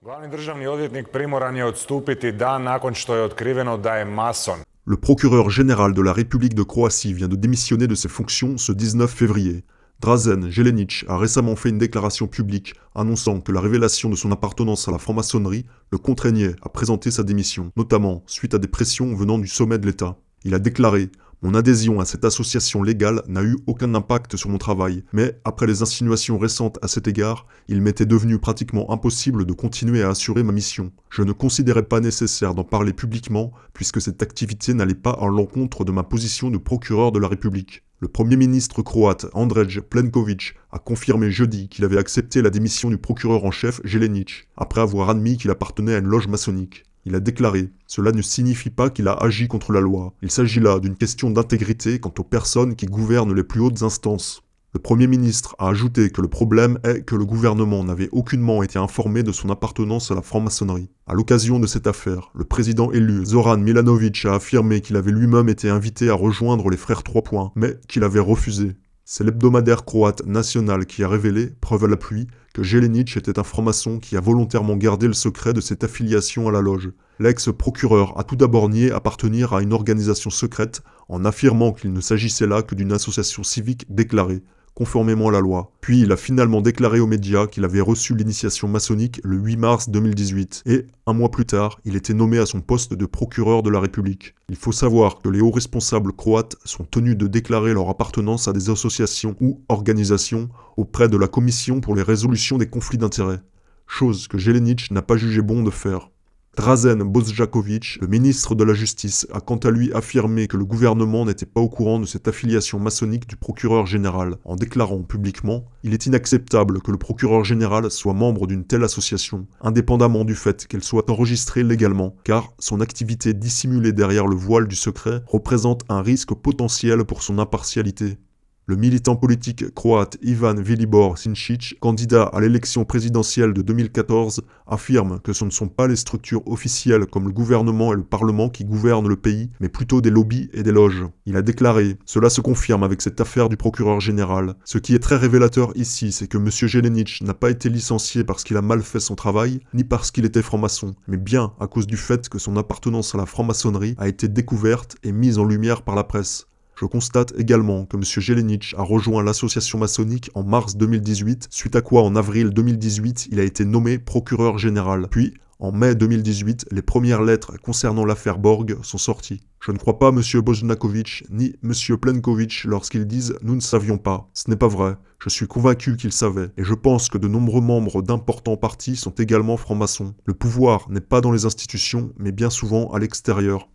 Glavni državni odvjetnik primoran je odstupiti dan nakon što je otkriveno da je mason. Le procureur général de la République de Croatie vient de démissionner de ses fonctions ce 19 février. Dražen Jelenić a récemment fait une déclaration publique annonçant que la révélation de son appartenance à la franc-maçonnerie le contraignait à présenter sa démission, notamment suite à des pressions venant du sommet de l'État. Il a déclaré « Mon adhésion à cette association légale n'a eu aucun impact sur mon travail, mais après les insinuations récentes à cet égard, il m'était devenu pratiquement impossible de continuer à assurer ma mission. Je ne considérais pas nécessaire d'en parler publiquement puisque cette activité n'allait pas à l'encontre de ma position de procureur de la République. » Le Premier ministre croate Andrej Plenković a confirmé jeudi qu'il avait accepté la démission du procureur en chef Jelenić, après avoir admis qu'il appartenait à une loge maçonnique. Il a déclaré « Cela ne signifie pas qu'il a agi contre la loi. Il s'agit là d'une question d'intégrité quant aux personnes qui gouvernent les plus hautes instances. » Le Premier ministre a ajouté que le problème est que le gouvernement n'avait aucunement été informé de son appartenance à la franc-maçonnerie. À l'occasion de cette affaire, le président élu Zoran Milanović a affirmé qu'il avait lui-même été invité à rejoindre les frères 3 points, mais qu'il avait refusé. C'est l'hebdomadaire croate Nacional qui a révélé, preuve à l'appui, que Jelenić était un franc-maçon qui a volontairement gardé le secret de cette affiliation à la loge. L'ex-procureur a tout d'abord nié appartenir à une organisation secrète en affirmant qu'il ne s'agissait là que d'une association civique déclarée, conformément à la loi. Puis il a finalement déclaré aux médias qu'il avait reçu l'initiation maçonnique le 8 mars 2018 et, un mois plus tard, il était nommé à son poste de procureur de la République. Il faut savoir que les hauts responsables croates sont tenus de déclarer leur appartenance à des associations ou organisations auprès de la Commission pour les résolutions des conflits d'intérêts, chose que Jelenić n'a pas jugé bon de faire. Dražen Bošnjaković, le ministre de la Justice, a quant à lui affirmé que le gouvernement n'était pas au courant de cette affiliation maçonnique du procureur général, en déclarant publiquement « Il est inacceptable que le procureur général soit membre d'une telle association, indépendamment du fait qu'elle soit enregistrée légalement, car son activité dissimulée derrière le voile du secret représente un risque potentiel pour son impartialité. » Le militant politique croate Ivan Vilibor Sinčić, candidat à l'élection présidentielle de 2014, affirme que ce ne sont pas les structures officielles comme le gouvernement et le parlement qui gouvernent le pays, mais plutôt des lobbies et des loges. Il a déclaré « Cela se confirme avec cette affaire du procureur général. Ce qui est très révélateur ici, c'est que M. Jelenić n'a pas été licencié parce qu'il a mal fait son travail, ni parce qu'il était franc-maçon, mais bien à cause du fait que son appartenance à la franc-maçonnerie a été découverte et mise en lumière par la presse. » Je constate également que M. Jelenić a rejoint l'association maçonnique en mars 2018, suite à quoi en avril 2018 il a été nommé procureur général. Puis, en mai 2018, les premières lettres concernant l'affaire Borg sont sorties. Je ne crois pas M. Bošnjaković ni M. Plenković lorsqu'ils disent « nous ne savions pas ». Ce n'est pas vrai. Je suis convaincu qu'ils savaient, et je pense que de nombreux membres d'importants partis sont également francs-maçons. Le pouvoir n'est pas dans les institutions, mais bien souvent à l'extérieur.